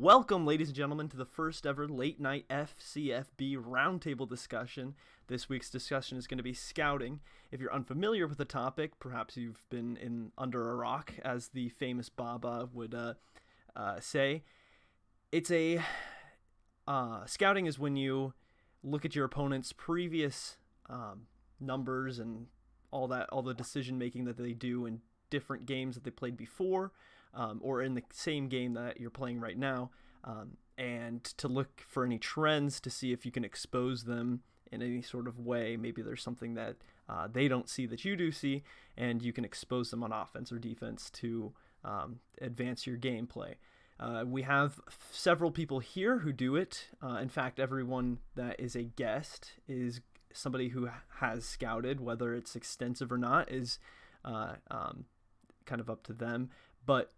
Welcome, ladies and gentlemen, to the first ever late night FCFB roundtable discussion. This week's discussion is going to be scouting. If you're unfamiliar with the topic, perhaps you've been in under a rock, as the famous Baba would say. It's a scouting is when you look at your opponent's previous numbers and all the decision making that they do in different games that they played before. Or in the same game that you're playing right now, and to look for any trends to see if you can expose them in any sort of way. Maybe there's something that they don't see that you do see, and you can expose them on offense or defense to advance your gameplay. We have several people here who do it. In fact, everyone that is a guest is somebody who has scouted. Whether it's extensive or not is kind of up to them. But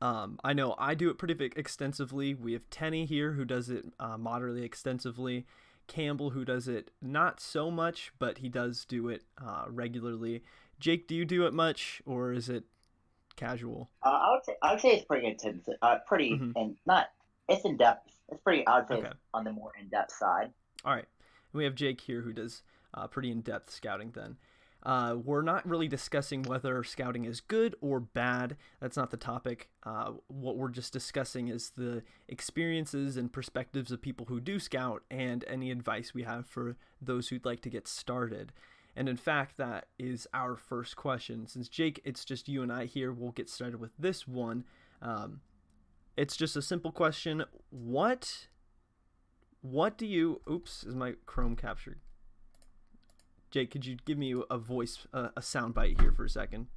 I know I do it pretty extensively. We have Tenny here who does it moderately extensively. Campbell who does it not so much, but he does do it regularly. Jake, do you do it much, or is it casual? I would say it's pretty intense. Mm-hmm. And not it's in depth. It's pretty. I would say Okay. it's on the more in depth side. All right. And we have Jake here who does pretty in-depth scouting then. We're not really discussing whether scouting is good or bad. That's not the topic. What we're just discussing is the experiences and perspectives of people who do scout and any advice we have for those who'd like to get started. And in fact, that is our first question. Since Jake, it's just you and I here, we'll get started with this one. It's just a simple question. What do you... Oops, is my Chrome captured? Jake, could you give me a voice, a sound bite here for a second?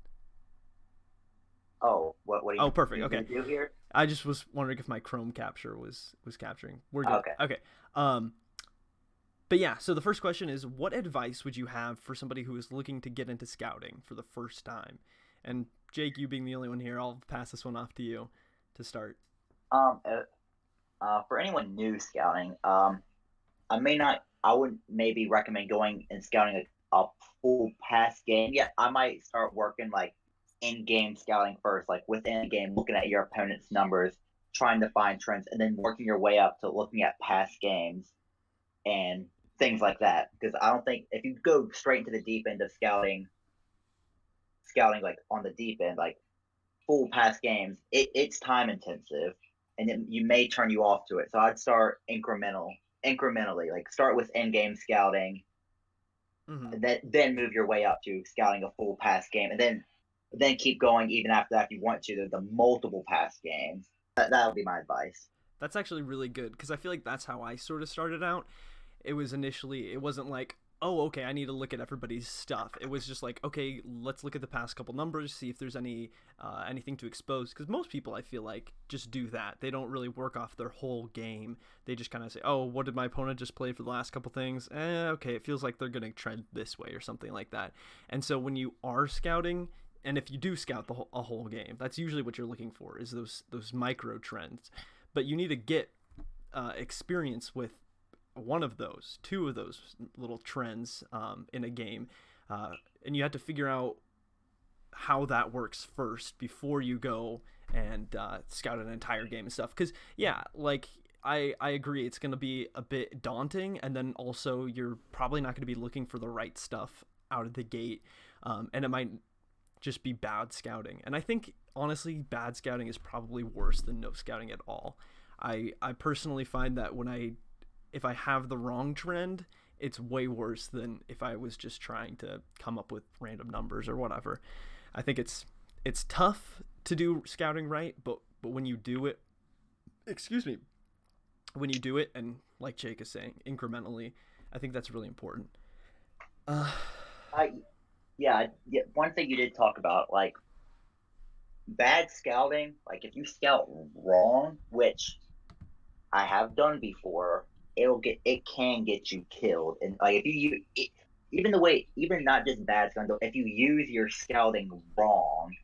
Oh, what do Oh, perfect. you Okay. do here? I just was wondering if my Chrome capture was capturing. We're good. Okay. Okay. But yeah, so the first question is, what advice would you have for somebody who is looking to get into scouting for the first time? And Jake, you being the only one here, I'll pass this one off to you to start. Um, for anyone new scouting, I wouldn't maybe recommend going and scouting a full pass game. Yeah, I might start working like in-game scouting first, like within the game, looking at your opponent's numbers, trying to find trends, and then working your way up to looking at past games and things like that. Because I don't think if you go straight into the deep end of scouting like on the deep end, like full pass games, it's time intensive, and you may turn you off to it. So I'd start incrementally, like start with end game scouting, Mm-hmm. and then move your way up to scouting a full pass game, and then keep going even after that if you want to. The multiple pass games. That'll be my advice. That's actually really good because I feel like that's how I sort of started out. It wasn't like, oh, okay, I need to look at everybody's stuff. It was just like, okay, let's look at the past couple numbers, see if there's anything to expose. Because most people, I feel like, just do that. They don't really work off their whole game. They just kind of say, oh, what did my opponent just play for the last couple things? Okay, it feels like they're going to trend this way or something like that. And so when you are scouting, and if you do scout a whole game, that's usually what you're looking for, is those micro trends. But you need to get experience with two of those little trends in a game, and you have to figure out how that works first before you go and scout an entire game and stuff. Because yeah, like I agree, it's going to be a bit daunting, and then also you're probably not going to be looking for the right stuff out of the gate, and it might just be bad scouting. And I think honestly, bad scouting is probably worse than no scouting at all. I personally find that if I have the wrong trend, it's way worse than if I was just trying to come up with random numbers or whatever. I think it's tough to do scouting right, but when you do it, excuse me, when you do it, and like Jake is saying, incrementally, I think that's really important. Uh, I yeah. One thing you did talk about, like bad scouting, like if you scout wrong, which I have done before, it can get you killed. And like if even the way, even not just bad scouting, if you use your scouting wrong,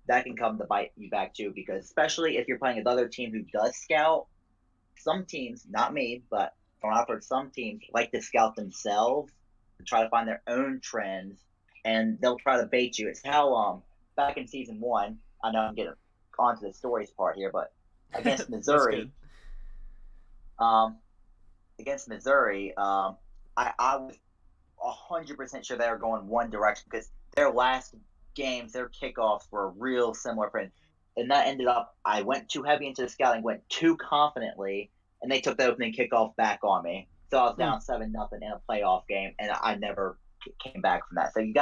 that can come to bite you back too. Because especially if you're playing another team who does scout, some teams, not me, but from what I've heard, some teams like to scout themselves to try to find their own trends, and they'll try to bait you. It's how back in season one, I know I'm getting onto the stories part here, but against That's good. Missouri. Um, Against Missouri, I was 100% sure they were going one direction because their last games, their kickoffs were real similar. And that ended up, I went too heavy into the scouting, went too confidently, and they took the opening kickoff back on me. So I was Mm. down 7-0 in a playoff game, and I never came back from that. So you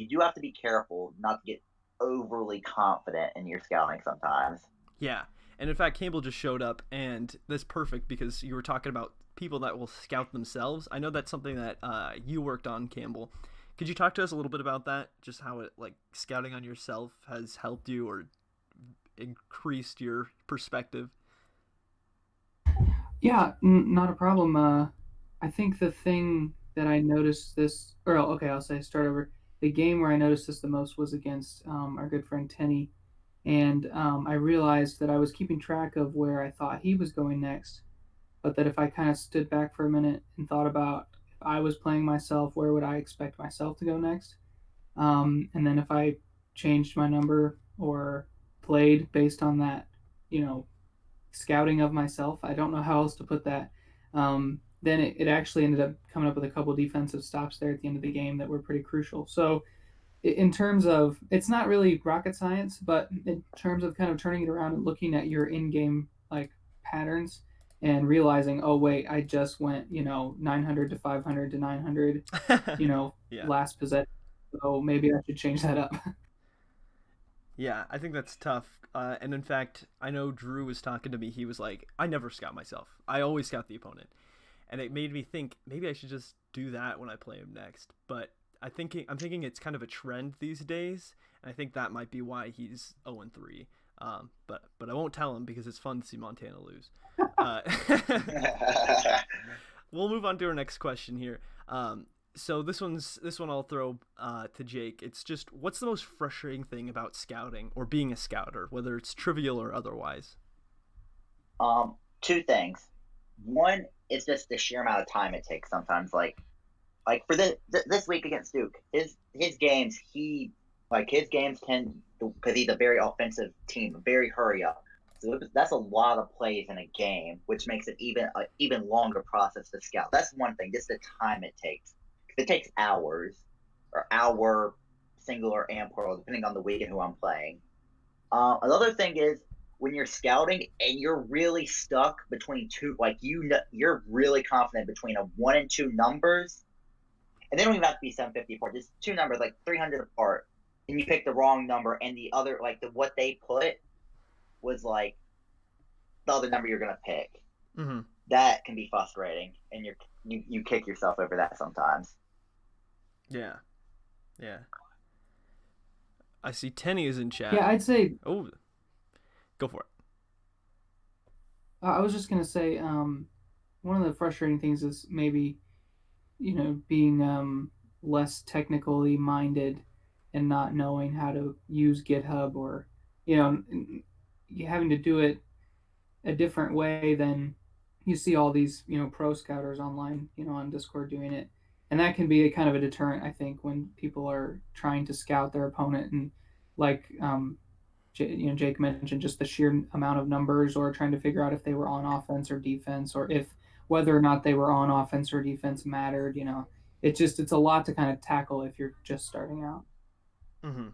do have to be careful not to get overly confident in your scouting sometimes. Yeah. And in fact, Campbell just showed up, and that's perfect because you were talking about people that will scout themselves. I know that's something that you worked on, Campbell. Could you talk to us a little bit about that? Just how it, like, scouting on yourself has helped you or increased your perspective? Yeah, not a problem. I think the thing that I noticed this, or okay, I'll say start over. The game where I noticed this the most was against our good friend Tenny, and I realized that I was keeping track of where I thought he was going next, but that if I kind of stood back for a minute and thought about if I was playing myself, where would I expect myself to go next? And then if I changed my number or played based on that, you know, scouting of myself. I don't know how else to put that. Then it actually ended up coming up with a couple defensive stops there at the end of the game that were pretty crucial. So in terms of it's not really rocket science, but in terms of kind of turning it around and looking at your in-game like patterns and realizing, oh wait, I just went 900 to 500 to 900, Yeah. last possession. So maybe I should change that up. Yeah, I think that's tough. And in fact, I know Drew was talking to me. He was like, I never scout myself. I always scout the opponent. And it made me think maybe I should just do that when I play him next. But I'm thinking it's kind of a trend these days, and I think that might be why he's 0-3. But I won't tell him because it's fun to see Montana lose. Uh, we'll move on to our next question here. So this one I'll throw to Jake. It's just what's the most frustrating thing about scouting or being a scouter, whether it's trivial or otherwise? Two things. One is just the sheer amount of time it takes sometimes. Like for this week against Duke, his games his games tend because he's a very offensive team, very hurry up. So that's a lot of plays in a game, which makes it even longer process to scout. That's one thing, just the time it takes. It takes hours or hour singular and plural, depending on the week and who I'm playing. Another thing is when you're scouting and you're really stuck between two, like you're really confident between a 1 and 2 numbers, and they don't even have to be 750 apart. Just two numbers like 300 apart, and you pick the wrong number, and the other what they put was like the other number you're gonna pick. Mm-hmm. That can be frustrating, and you kick yourself over that sometimes. Yeah, yeah. I see Tenny is in chat. Yeah, I'd say Oh, go for it. I was just gonna say one of the frustrating things is maybe being less technically minded and not knowing how to use GitHub or you know you having to do it a different way than you see all these pro scouters online on Discord doing it, and that can be a kind of a deterrent I think when people are trying to scout their opponent and like Jake mentioned just the sheer amount of numbers or trying to figure out if they were on offense or defense or if whether or not they were on offense or defense mattered. It's a lot to kind of tackle if you're just starting out. Mm-hmm.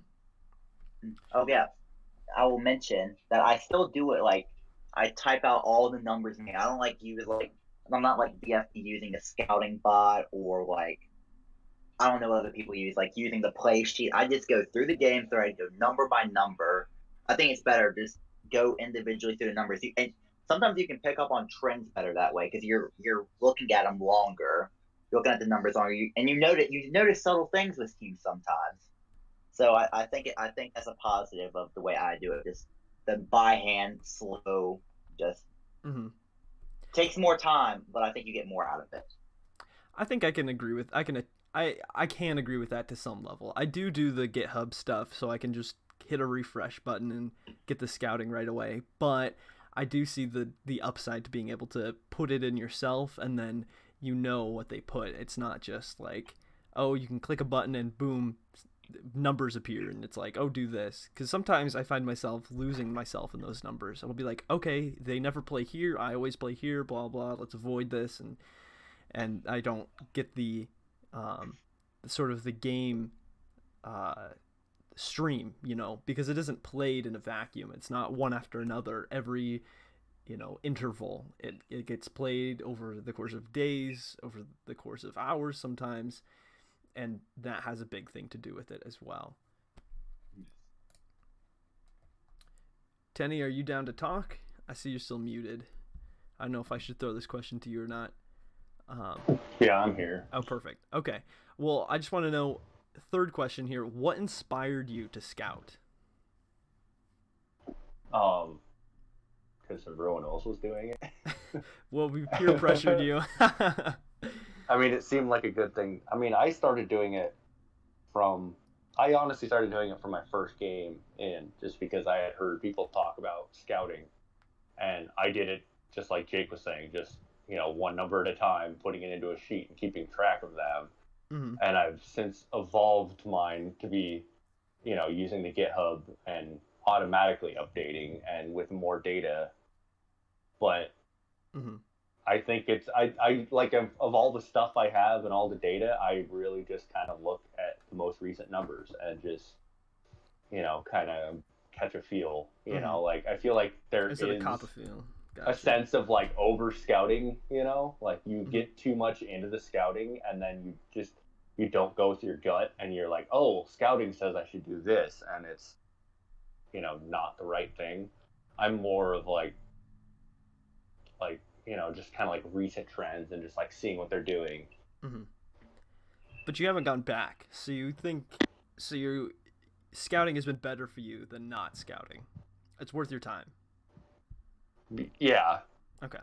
Oh yeah, I will mention that I still do it. Like I type out all the numbers. I don't like use like I'm not like BFB using a scouting bot or like I don't know what other people use, like using the play sheet. I just go through the game, through I go number by number. I think it's better just go individually through the numbers. And sometimes you can pick up on trends better that way because you're looking at them longer, you're looking at the numbers longer, and you notice subtle things with teams sometimes. So I think that's a positive of the way I do it. Just the by hand, slow, just Mm-hmm. takes more time, but I think you get more out of it. I think I can agree with that to some level. I do the GitHub stuff, so I can just hit a refresh button and get the scouting right away. But I do see the upside to being able to put it in yourself, and then you know what they put. It's not just like, oh, you can click a button and boom, numbers appear and it's like, oh, do this. Because sometimes I find myself losing myself in those numbers. I'll be like, okay, they never play here, I always play here, blah blah, let's avoid this. And I don't get the sort of the game stream, because it isn't played in a vacuum. It's not one after another every interval. It gets played over the course of days, over the course of hours sometimes, and that has a big thing to do with it as well. Tenny, are you down to talk? I see you're still muted. I don't know if I should throw this question to you or not. Yeah, I'm here. Oh, perfect. Okay. Well, I just want to know, third question here, what inspired you to scout? Because everyone else was doing it. Well, we peer pressured you. I mean, it seemed like a good thing. I mean, I honestly started doing it from my first game in, just because I had heard people talk about scouting. And I did it just like Jake was saying, just, one number at a time, putting it into a sheet and keeping track of them. Mm-hmm. And I've since evolved mine to be, using the GitHub and automatically updating and with more data. But mm-hmm. I think it's I like of all the stuff I have and all the data, I really just kind of look at the most recent numbers and just kind of catch a feel. Like I feel like there is a cop a feel. Gotcha. A sense of like over scouting. Like you get too much into the scouting and then you don't go with your gut and you're like, oh, scouting says I should do this, and it's not the right thing. I'm more of like just kind of like recent trends and just like seeing what they're doing. Mm-hmm. But you haven't gone back, so your scouting has been better for you than not scouting. It's worth your time. Yeah. Okay.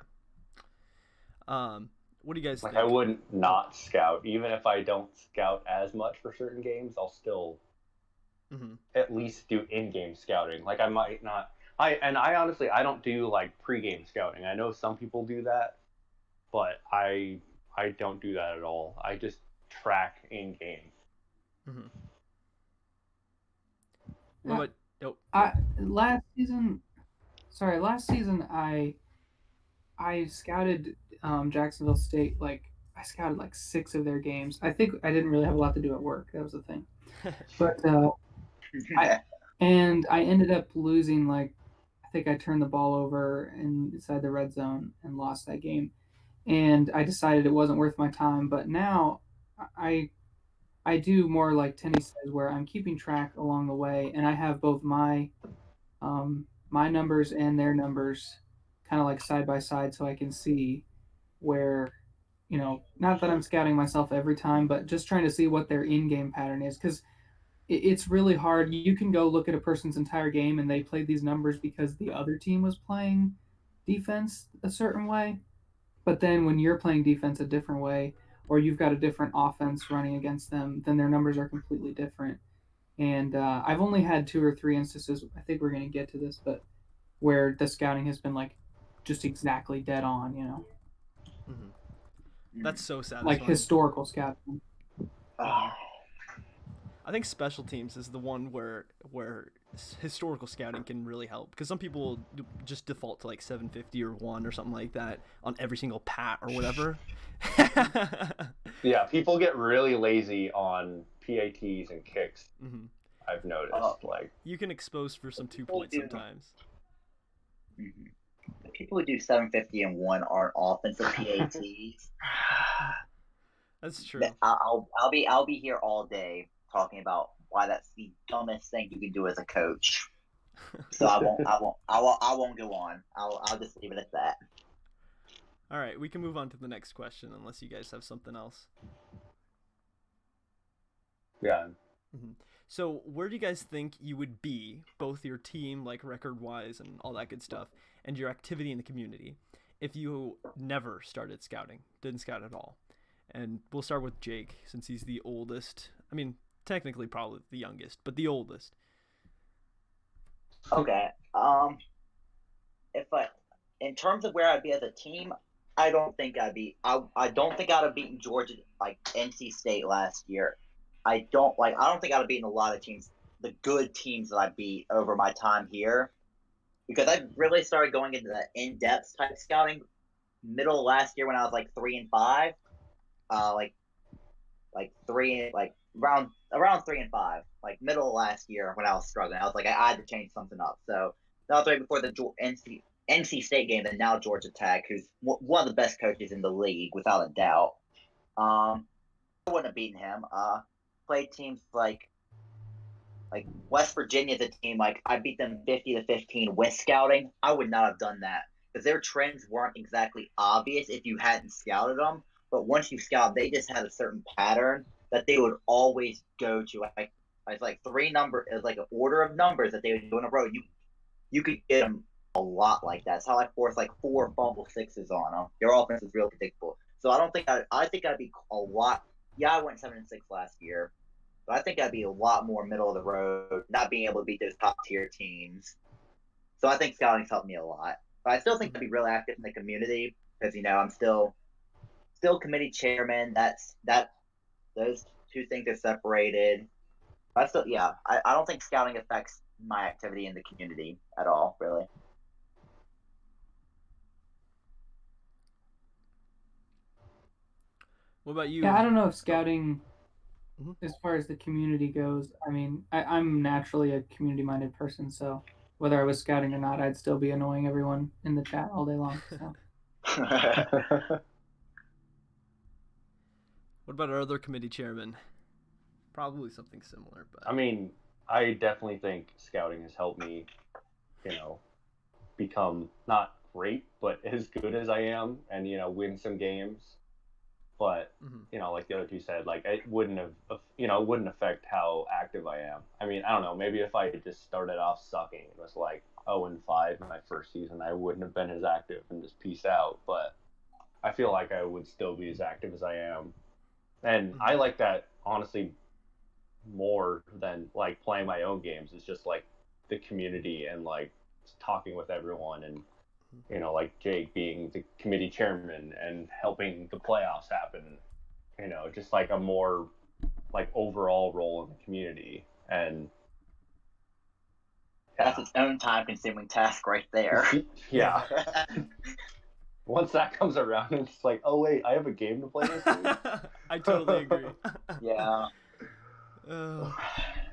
What do you guys think? I wouldn't not scout, even if I don't scout as much for certain games. I'll still at least do in-game scouting. Like I might not. I honestly don't do like pre-game scouting. I know some people do that, but I don't do that at all. I just track in-game. Mm-hmm. Last season I scouted Jacksonville State. Like I scouted like 6 of their games. I think I didn't really have a lot to do at work. That was the thing. But I ended up losing. Like I think I turned the ball over inside the red zone and lost that game. And I decided it wasn't worth my time. But now I do more like Tenny says, where I'm keeping track along the way, and I have both my numbers and their numbers kind of like side by side, so I can see where, not that I'm scouting myself every time, but just trying to see what their in-game pattern is, because it's really hard. You can go look at a person's entire game and they played these numbers because the other team was playing defense a certain way, but then when you're playing defense a different way, or you've got a different offense running against them, then their numbers are completely different. And I've only had 2 or 3 instances, I think we're going to get to this, but where the scouting has been like just exactly dead on, Mm-hmm. That's so satisfying. Like historical scouting. I think special teams is the one where historical scouting can really help, because some people just default to like 750 or 1 or something like that on every single pat or whatever. Yeah, people get really lazy on PATs and kicks. Mm-hmm. I've noticed. Like you can expose for some 2 points sometimes. Mm-hmm. The people who do 750 and 1 aren't offensive PATs. That's true. I'll be here all day talking about why that's the dumbest thing you can do as a coach. So I won't go on. I'll just leave it at that. All right, we can move on to the next question unless you guys have something else. Yeah. Mm-hmm. So where do you guys think you would be, both your team, like record-wise and all that good stuff, and your activity in the community, if you never started scouting, didn't scout at all? And we'll start with Jake, since he's the oldest. I mean, technically probably the youngest, but the oldest. Okay. In terms of where I'd be as a team, I don't think I'd have beaten Georgia, like NC State last year. I don't think I'd beaten a lot of teams, the good teams that I beat over my time here, because I really started going into that in-depth type scouting middle of last year when I was like 3-5, like three, like around 3-5, like middle of last year when I was struggling. I was like, I had to change something up. So that was right before the NC State game, and now Georgia Tech, who's one of the best coaches in the league without a doubt. I wouldn't have beaten him. Played teams like West Virginia's a team, like I beat them 50-15 with scouting. I would not have done that because their trends weren't exactly obvious if you hadn't scouted them. But once you scout, they just had a certain pattern that they would always go to. It's like it's like an order of numbers that they would do in a row. You could get them a lot like that. It's how I forced like 4 fumble sixes on them. Their offense is real predictable. So I think I'd be a lot. Yeah, I went 7-6 last year. But I think I'd be a lot more middle of the road, not being able to beat those top tier teams. So I think scouting's helped me a lot. But I still think I'd be really active in the community because I'm still committee chairman. Those two things are separated. But I don't think scouting affects my activity in the community at all, really. What about you? Yeah, I don't know if scouting, as far as the community goes, I mean, I'm naturally a community-minded person, so whether I was scouting or not, I'd still be annoying everyone in the chat all day long. So. What about our other committee chairman? Probably something similar, but I mean, I definitely think scouting has helped me, become not great, but as good as I am, and win some games. But like the other two said, like it wouldn't affect how active I am. I mean, I don't know. Maybe if I had just started off sucking, it was like 0-5 in my first season, I wouldn't have been as active and just peaced out. But I feel like I would still be as active as I am, and I like that honestly more than like playing my own games. It's just like the community and like talking with everyone and like Jake being the committee chairman and helping the playoffs happen, just like a more like overall role in the community. And that's its own time-consuming task right there. Yeah. Once that comes around, it's like, oh wait, I have a game to play this week. I totally agree. Yeah.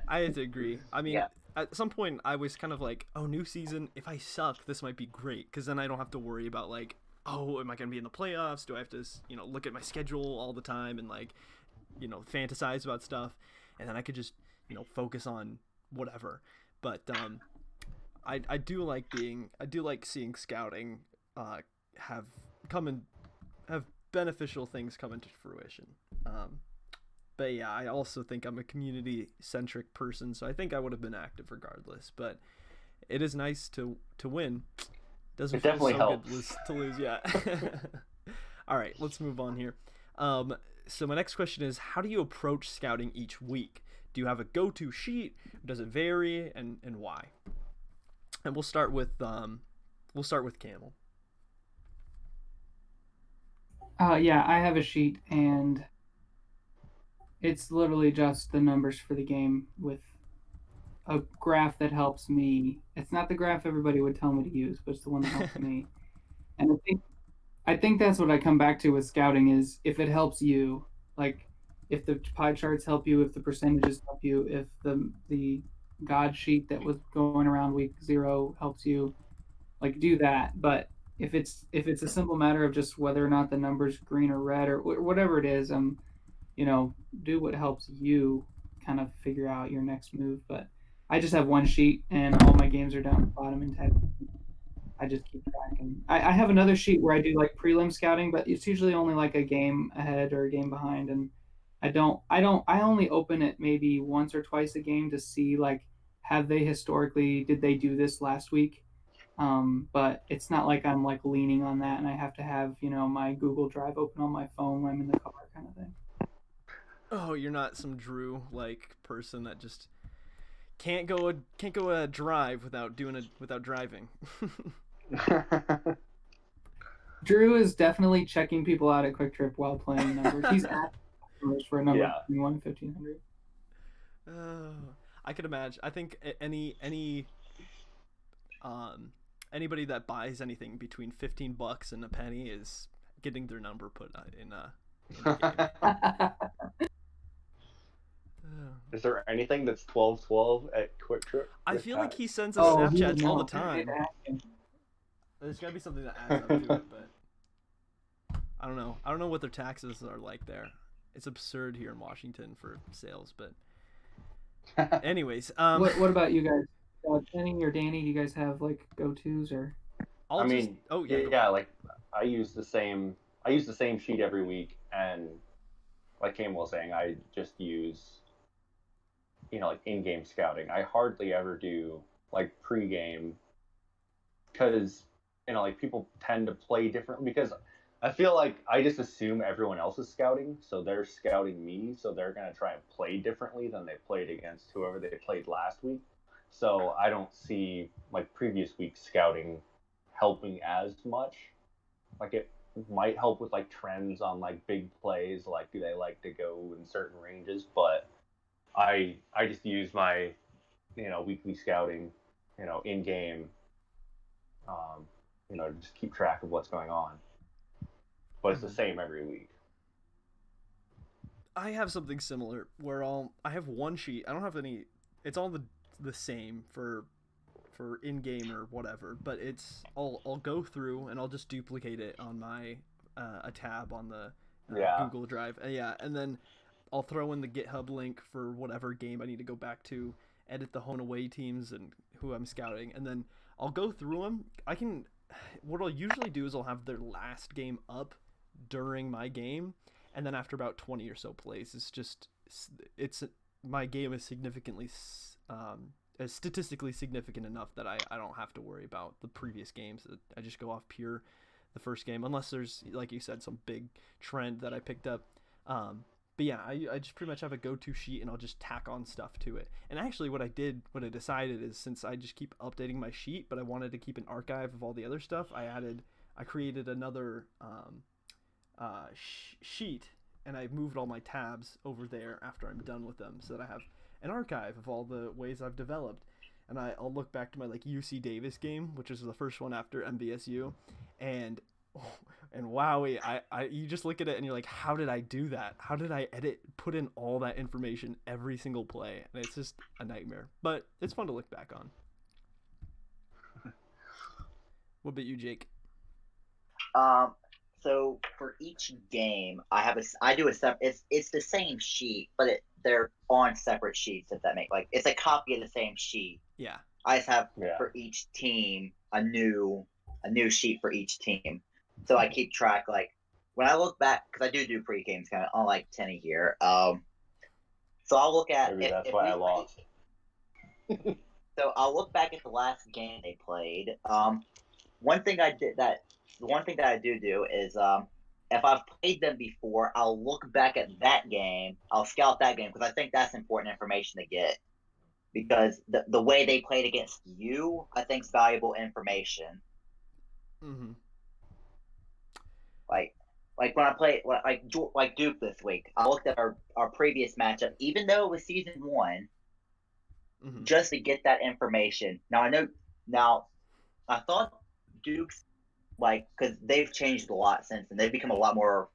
I had to agree. I mean, at some point, I was kind of like, oh, new season, if I suck, this might be great, because then I don't have to worry about, like, oh, am I going to be in the playoffs? Do I have to, look at my schedule all the time and, like, fantasize about stuff? And then I could just, focus on whatever. But I do like seeing scouting have beneficial things come into fruition. But yeah, I also think I'm a community-centric person, so I think I would have been active regardless. But it is nice to win. Doesn't feel so helps. Good to lose, yeah. All right, let's move on here. So my next question is, how do you approach scouting each week? Do you have a go-to sheet? Does it vary, and why? And we'll start with Camel. Yeah, I have a sheet, and it's literally just the numbers for the game with a graph that helps me. It's not the graph everybody would tell me to use, but it's the one that helps me. And I think that's what I come back to with scouting is if it helps you, like if the pie charts help you, if the percentages help you, if the God sheet that was going around week 0 helps you, like do that. But if it's a simple matter of just whether or not the number's green or red or whatever it is, do what helps you kind of figure out your next move. But I just have one sheet and all my games are down at the bottom in text. I just keep track. And I have another sheet where I do like prelim scouting, but it's usually only like a game ahead or a game behind. And I only open it maybe once or twice a game to see like, did they do this last week? But it's not like I'm like leaning on that and I have to have, my Google Drive open on my phone when I'm in the car kind of thing. Oh, you're not some Drew like person that just can't go a drive without driving. Drew is definitely checking people out at Quick Trip while playing numbers. He's at numbers for a number 21, 1500. I could imagine. I think um anybody that buys anything between $15 and a penny is getting their number put in the game. Is there anything that's 1212 at Quick Trip? I feel like he sends us Oh, Snapchats all the no. time. There's gotta be something that adds up to it, but I don't know. I don't know what their taxes are like there. It's absurd here in Washington for sales, but anyways, What about you guys? Kenny or Danny, do you guys have like go-tos or? I'll I just, mean, oh yeah, yeah, like I use the same sheet every week, and like Cam was saying, I just use, like in-game scouting. I hardly ever do like pre-game because like people tend to play differently because I feel like I just assume everyone else is scouting, so they're scouting me, so they're gonna try and play differently than they played against whoever they played last week. So I don't see like previous week's scouting helping as much. Like it might help with like trends on like big plays, like do they like to go in certain ranges, but I just use my weekly scouting, in game, to just keep track of what's going on. But it's the same every week. I have something similar where I have one sheet. I don't have any. It's all the same for in game or whatever. But I'll go through and I'll just duplicate it on my a tab on the Google Drive. Yeah, and then I'll throw in the GitHub link for whatever game I need to go back to, edit the home and away teams and who I'm scouting, and then I'll go through them. What I'll usually do is I'll have their last game up during my game, and then after about 20 or so plays, it's my game is significantly is statistically significant enough that I don't have to worry about the previous games. I just go off pure the first game, unless there's, like you said, some big trend that I picked up. But yeah, I just pretty much have a go-to sheet, and I'll just tack on stuff to it. And actually what I decided is, since I just keep updating my sheet, but I wanted to keep an archive of all the other stuff, I created another sheet, and I moved all my tabs over there after I'm done with them, so that I have an archive of all the ways I've developed. And I'll look back to my like UC Davis game, which was the first one after MBSU, and wowie, you just look at it and you're like, how did I do that? How did I put in all that information every single play? And it's just a nightmare, but it's fun to look back on. What about you, Jake? So for each game, I do a separate. It's the same sheet, but they're on separate sheets. If that makes, like, it's a copy of the same sheet. Yeah. I just have for each team a new sheet for each team. So I keep track, like, when I look back, because I do pre-games kind of unlike Tenny here. So I'll look at maybe that's why I lost. So I'll look back at the last game they played. One thing that I do is if I've played them before, I'll look back at that game. I'll scout that game because I think that's important information to get, because the way they played against you, I think, is valuable information. Mm-hmm. Like when I played like Duke this week, I looked at our previous matchup, even though it was season 1, just to get that information. Now I thought Duke's, like, because they've changed a lot since, and they've become a lot more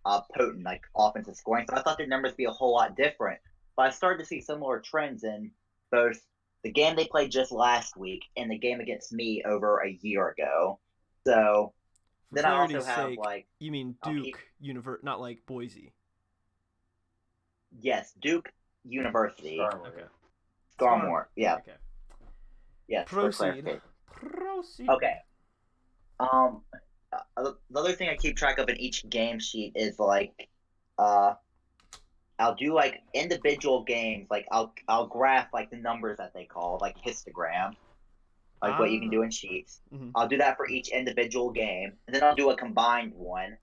potent, like, offensive scoring. So I thought their numbers would be a whole lot different. But I started to see similar trends in both the game they played just last week and the game against me over a year ago. So for then I also have sake, like, you mean Duke not like Boise? Yes, Duke University. Scarmore. Okay. Scarmore. Yeah. Okay. Yes. Proceed. Okay. The other thing I keep track of in each game sheet is like, I'll do like individual games. Like I'll graph like the numbers that they call, like histogram, like what you can do in sheets. Mm-hmm. I'll do that for each individual game, and then I'll do a combined one.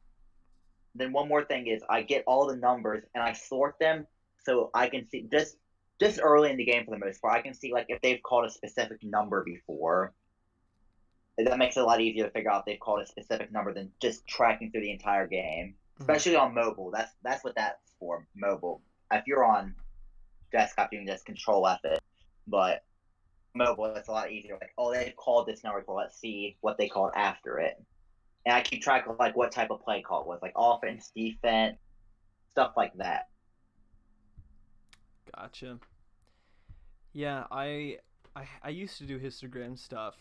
Then one more thing is I get all the numbers and I sort them so I can see just early in the game, for the most part, I can see like if they've called a specific number before. That makes it a lot easier to figure out if they've called a specific number than just tracking through the entire game, especially on mobile. That's what that's for, mobile. If you're on desktop doing this control F it, but mobile it's a lot easier. Like, oh, they called this number, so let's see what they called after it. And I keep track of like what type of play call it was, like offense, defense, stuff like that. Gotcha. Yeah, I used to do histogram stuff.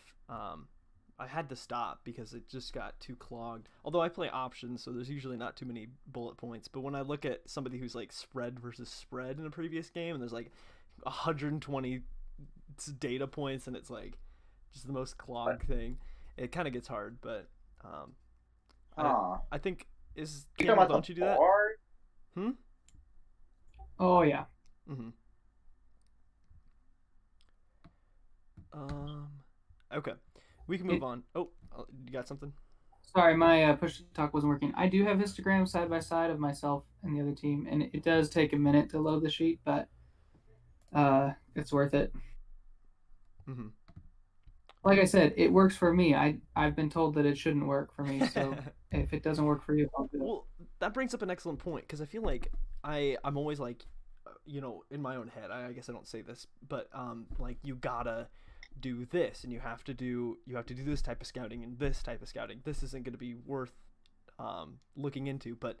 I had to stop because it just got too clogged. Although I play options, so there's usually not too many bullet points. But when I look at somebody who's like spread versus spread in a previous game, and there's like 120 data points, and it's like just the most clogged thing, it kind of gets hard. But I think Campbell, don't you do that? Hmm. Oh yeah. Mm-hmm. Okay. We can move on. Oh, you got something? Sorry, my push to talk wasn't working. I do have histograms side by side of myself and the other team, and it does take a minute to load the sheet, but it's worth it. Mm-hmm. Like I said, it works for me. I've been told that it shouldn't work for me, so if it doesn't work for you, I'll do it. Well, that brings up an excellent point, because I feel like I'm always like, in my own head. I guess I don't say this, but like you gotta do this, and you have to do this type of scouting and this type of scouting. This isn't going to be worth looking into. But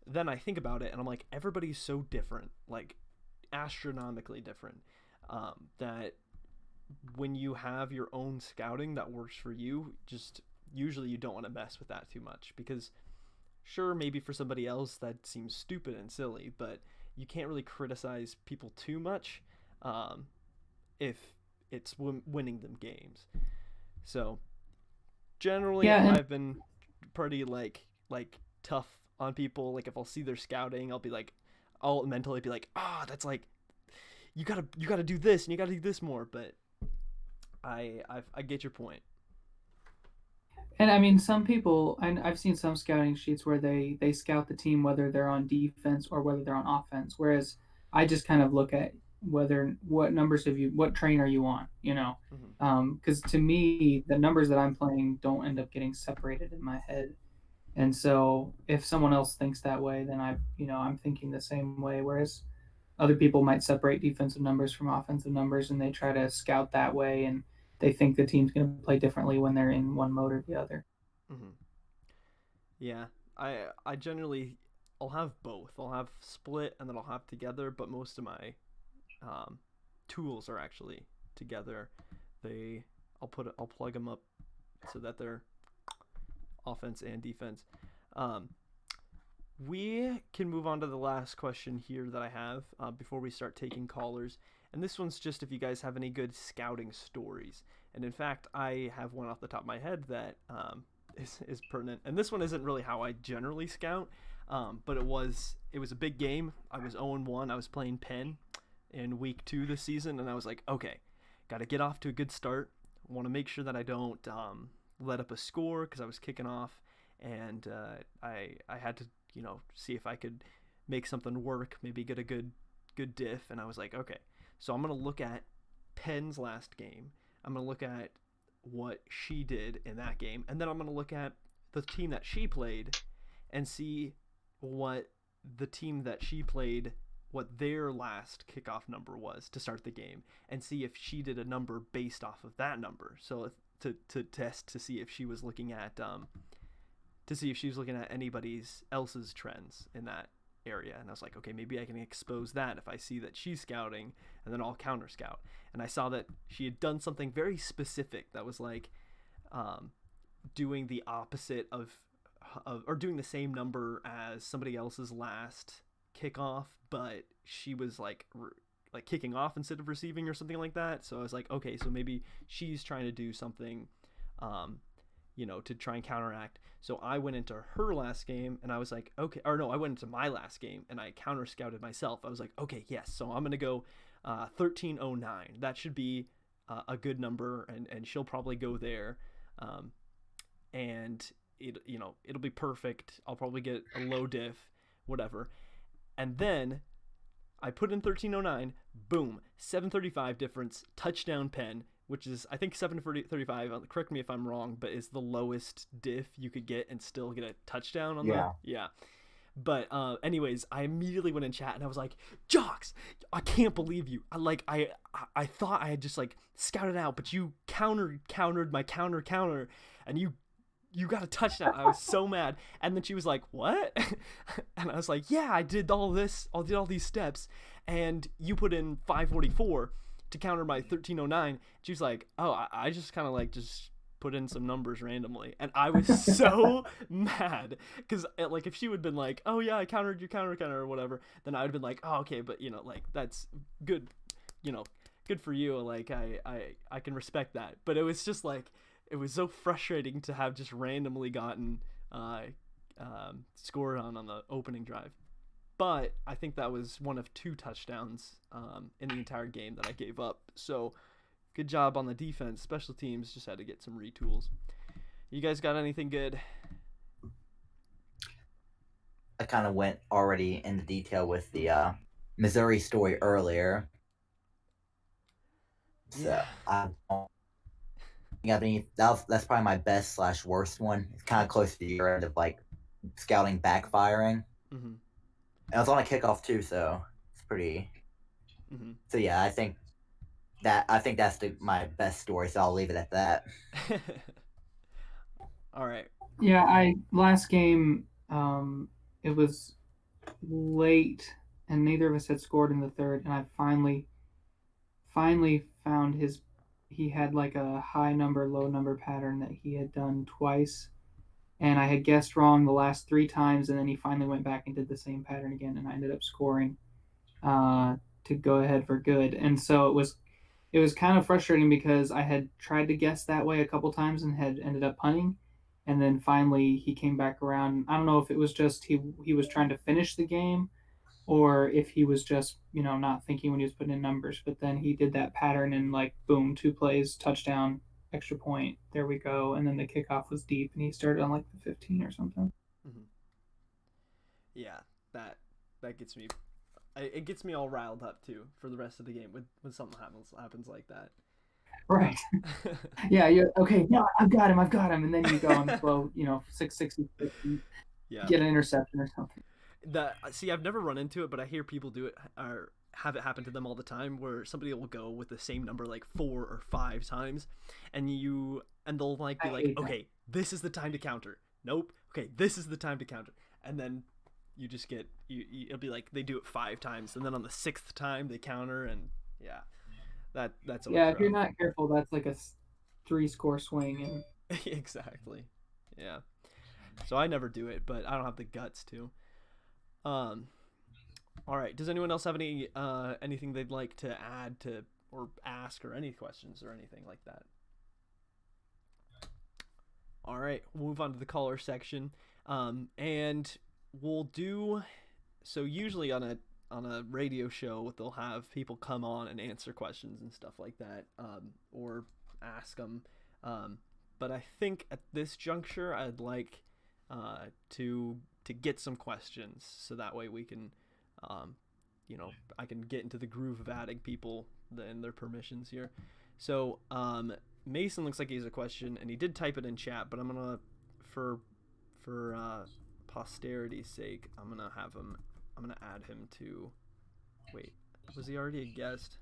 then I think about it, and I'm like, everybody's so different, like astronomically different, that when you have your own scouting that works for you, just usually you don't want to mess with that too much, because sure, maybe for somebody else that seems stupid and silly, but you can't really criticize people too much if it's winning them games. So generally, Yeah, I've been pretty like tough on people. Like if I'll see their scouting, I'll mentally be like, that's like, you gotta do this and you gotta do this more. But I get your point. and I mean, some people, and I've seen some scouting sheets where they scout the team whether they're on defense or whether they're on offense. Whereas I just kind of look at what numbers what train are you on, because to me the numbers that I'm playing don't end up getting separated in my head, and so if someone else thinks that way, then I'm thinking the same way. Whereas other people might separate defensive numbers from offensive numbers, and they try to scout that way, and they think the team's going to play differently when they're in one mode or the other. Mm-hmm. Yeah, I generally I'll have both. I'll have split and then I'll have together, but most of my tools are actually together. I'll plug them up so that they're offense and defense. We can move on to the last question here that I have before we start taking callers. And this one's just if you guys have any good scouting stories. And in fact, I have one off the top of my head that is pertinent. And this one isn't really how I generally scout, but it was a big game. I was 0-1. I was playing Penn in week 2 this season, and I was like, okay, got to get off to a good start. Want to make sure that I don't let up a score because I was kicking off, and I had to see if I could make something work, maybe get a good diff. And I was like, okay, so I'm gonna look at Penn's last game. I'm gonna look at what she did in that game, and then I'm gonna look at the team that she played and see what the team that she played, what their last kickoff number was to start the game, and see if she did a number based off of that number. So to test to see if she was looking at anybody's else's trends in that area. And I was like, okay, maybe I can expose that if I see that she's scouting, and then I'll counter scout. And I saw that she had done something very specific that was like doing the opposite of or doing the same number as somebody else's last kickoff, but she was like kicking off instead of receiving or something like that. So I was like, okay, so maybe she's trying to do something to try and counteract. So I went into her last game and I was like, okay, or no, I went into my last game and I counter scouted myself. I was like, okay, yes, so I'm going to go 1309. That should be a good number, and she'll probably go there. And it'll be perfect. I'll probably get a low diff, whatever. And then I put in 1309, boom, 735 difference, touchdown Penn, which is, I think 735, correct me if I'm wrong, but is the lowest diff you could get and still get a touchdown on Yeah. Yeah. But anyways, I immediately went in chat and I was like, Jocks, I can't believe you. I thought I had just like scouted out, but you countered my counter, and you got a touchdown. I was so mad. And then she was like, what? And I was like, yeah, I did all these steps, and you put in 544 to counter my 1309. She was like, oh, I just kind of like just put in some numbers randomly. And I was so mad because like if she would have been like, oh yeah, I countered your counter or whatever, then I would have been like, oh, okay, but like that's good, good for you. Like I can respect that. But it was just like, it was so frustrating to have just randomly gotten scored on the opening drive. But I think that was one of 2 touchdowns in the entire game that I gave up. So good job on the defense. Special teams just had to get some retools. You guys got anything good? I kind of went already into detail with the Missouri story earlier. So Yeah. I don't have any. That's probably my best / worst one. It's kind of close to your end of like scouting backfiring. Mm-hmm. And it was on a kickoff too, so it's pretty. Mm-hmm. So yeah, I think that's my best story. So I'll leave it at that. All right. Yeah, last game, it was late, and neither of us had scored in the third, and I finally found he had like a high number, low number pattern that he had done twice, and I had guessed wrong the last 3 times, and then he finally went back and did the same pattern again, and I ended up scoring to go ahead for good. And so it was kind of frustrating because I had tried to guess that way a couple times and had ended up punting, and then finally he came back around. I don't know if it was just he was trying to finish the game, or if he was just not thinking when he was putting in numbers. But then he did that pattern and like boom, 2 plays, touchdown, extra point, there we go. And then the kickoff was deep, and he started on like the 15 or something. Mm-hmm. Yeah, that gets me. It gets me all riled up too for the rest of the game when something happens like that. Right. Yeah. Okay. No, I've got him. And then you go and throw 660, yeah, get an interception or something. See, I've never run into it, but I hear people do it or have it happen to them all the time, where somebody will go with the same number like 4 or 5 times, and they'll like be like, okay, this is the time to counter. Nope. Okay, this is the time to counter, and then you just get it'll be like they do it 5 times, and then on the 6th time they counter, and yeah, that's yeah. If you're not careful, that's like a 3-score swing. And exactly, yeah. So I never do it, but I don't have the guts to. All right. Does anyone else have any anything they'd like to add to or ask, or any questions or anything like that? All right, we'll move on to the caller section, and we'll do. So usually on a radio show, they'll have people come on and answer questions and stuff like that, or ask them. But I think at this juncture, I'd like to get some questions, so that way we can, I can get into the groove of adding people and their permissions here. So Mason looks like he has a question, and he did type it in chat, but I'm gonna, for posterity's sake, I'm gonna add him to. Wait, was he already a guest?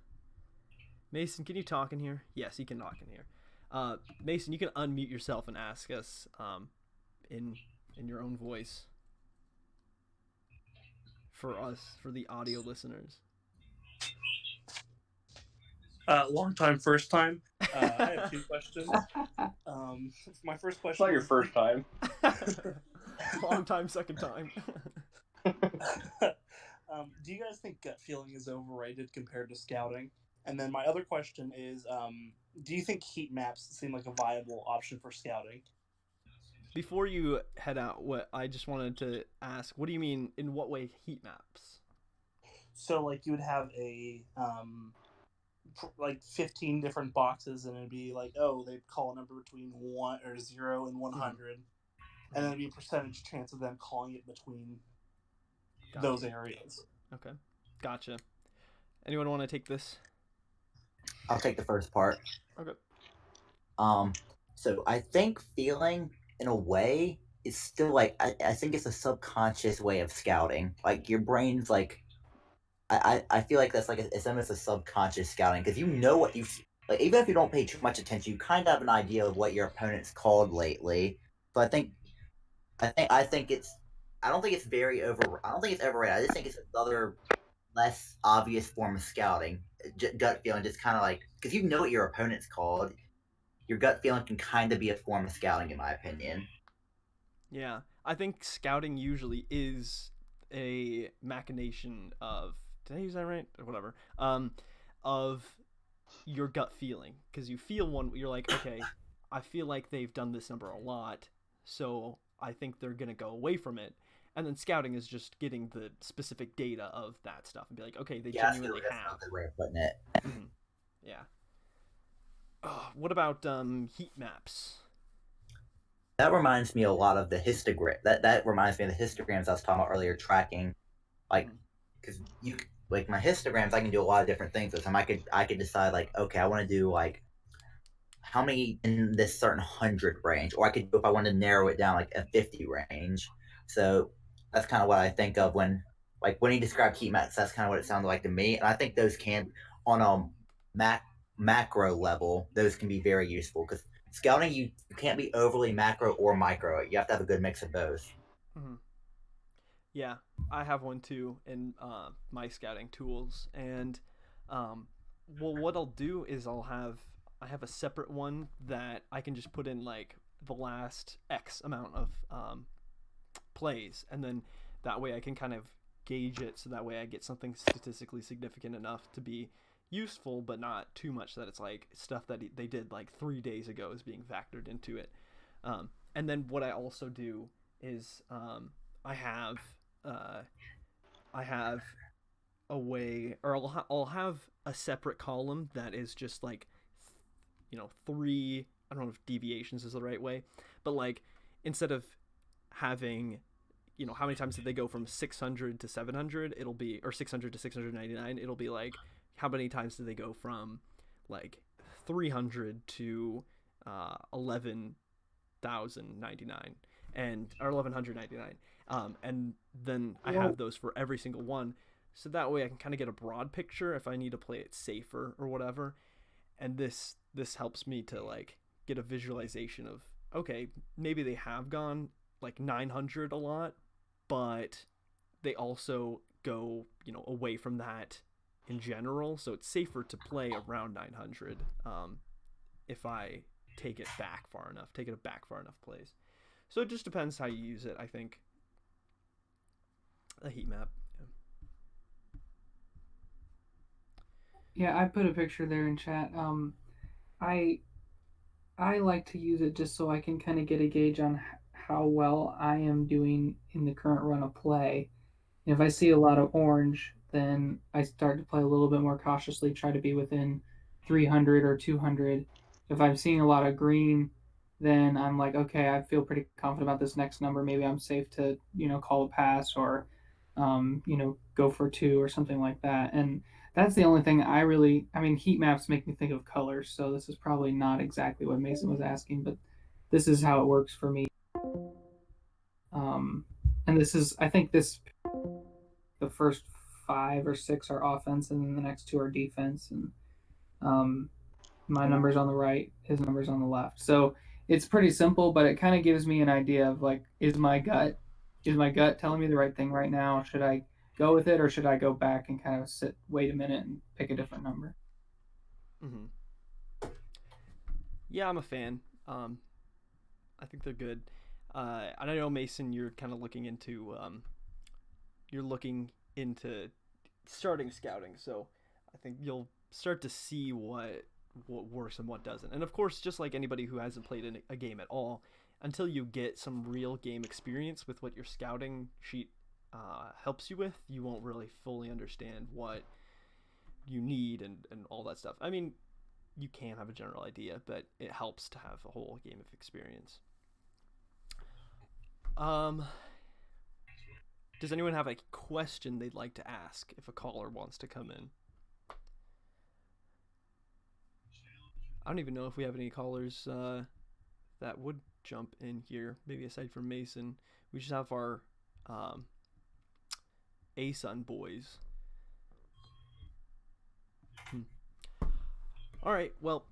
Mason, can you talk in here? Yes, he can talk in here. Mason, you can unmute yourself and ask us in your own voice for the audio listeners. Long time, first time. I have 2 questions. My first question. It's not your first time. Long time, second time. Do you guys think gut feeling is overrated compared to scouting? And then my other question is, do you think heat maps seem like a viable option for scouting? Before you head out, I just wanted to ask, what do you mean, in what way heat maps? So like you would have a like 15 different boxes, and it'd be like, oh, they'd call a number between 1 or 0 and 100, and then it'd be a percentage chance of them calling it between those areas. Okay, gotcha. Anyone want to take this? I'll take the first part. Okay. So I think feeling, in a way, it's still like I think it's a subconscious way of scouting. Like your brain's like I feel like that's like it's almost a subconscious scouting because you know what you like even if you don't pay too much attention, you kind of have an idea of what your opponent's called lately. So I think it's I don't think it's very over. I don't think it's overrated. I just think it's another less obvious form of scouting. Gut feeling, just kind of like because you know what your opponent's called. Your gut feeling can kind of be a form of scouting, in my opinion. Yeah, I think scouting usually is a machination of, did I use that right or whatever, of your gut feeling, because you feel one, you're like, okay, I feel like they've done this number a lot, so I think they're gonna go away from it. And then scouting is just getting the specific data of that stuff and be like, okay, they Yeah, genuinely that's have. a good way of putting it. Mm-hmm. Yeah. What about heat maps? That reminds me a lot of the histogram. That reminds me of the histograms I was talking about earlier. Tracking, like, Mm-hmm. because you like my histograms, I can do a lot of different things with them. I could decide like, okay, I want to do like how many in this certain 100 range, or I could do if I want to narrow it down like a 50 range. So that's kind of what I think of when he described heat maps. That's kind of what it sounded like to me, and I think those can on a mac macro level, those can be very useful because scouting you can't be overly macro or micro. You have to have a good mix of both. Mm-hmm. Yeah, I have one too in my scouting tools, and um, well, what I'll do is I have a separate one that I can just put in like the last X amount of plays, and then that way I can kind of gauge it, so that way I get something statistically significant enough to be useful, but not too much that it's like stuff that they did like 3 days ago is being factored into it. And then what I also do is I have uh, I have a way, or I'll have a separate column that is just like, three. I don't know if deviations is the right way, but like instead of having, how many times did they go from 600 to 700? It'll be, or 600 to 699. It'll be like, how many times did they go from like 300 to 11,099 and or 1199, and then I Whoa. have those for every single one, so that way I can kind of get a broad picture if I need to play it safer or whatever. And this helps me to like get a visualization of, okay, maybe they have gone like 900 a lot, but they also go, away from that in general, so it's safer to play around 900 if I take it back far enough plays. So it just depends how you use it, I think. A heat map. Yeah, I put a picture there in chat. I I like to use it just so I can kind of get a gauge on how well I am doing in the current run of play. If I see a lot of orange, then I start to play a little bit more cautiously, try to be within 300 or 200. If I'm seeing a lot of green, then I'm like, okay, I feel pretty confident about this next number. Maybe I'm safe to, call a pass or, go for two or something like that. And that's the only thing I mean, heat maps make me think of colors. So this is probably not exactly what Mason was asking, but this is how it works for me. Um, and I think the first five or six are offense, and then the next two are defense. And um, my numbers on the right, his numbers on the left. So it's pretty simple, but it kind of gives me an idea of like, is my gut telling me the right thing right now? Should I go with it, or should I go back and kind of wait a minute, and pick a different number? Mm-hmm. Yeah, I'm a fan. I think they're good. And I know, Mason, you're kind of looking into starting scouting, so I think you'll start to see what works and what doesn't. And of course, just like anybody who hasn't played a game at all, until you get some real game experience with what your scouting sheet helps you with, you won't really fully understand what you need and all that stuff. I mean, you can have a general idea, but it helps to have a whole game of experience. Um, does anyone have a question they'd like to ask if a caller wants to come in? I don't even know if we have any callers that would jump in here. Maybe aside from Mason, we should have our ASUN boys. All right, well,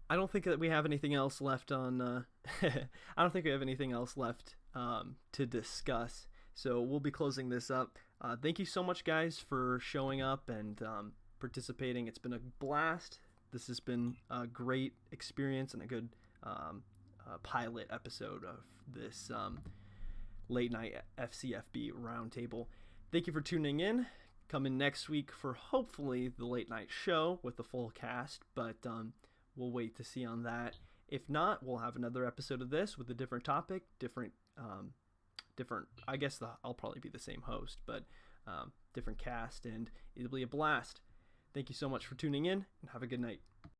I don't think that we have anything else left on. I don't think we have anything else left to discuss. So we'll be closing this up. Thank you so much, guys, for showing up and participating. It's been a blast. This has been a great experience and a good pilot episode of this late night FCFB roundtable. Thank you for tuning in. Come in next week for hopefully the late night show with the full cast, but we'll wait to see on that. If not, we'll have another episode of this with a different topic, different. I guess I'll probably be the same host, but different cast, and it'll be a blast. Thank you so much for tuning in, and have a good night.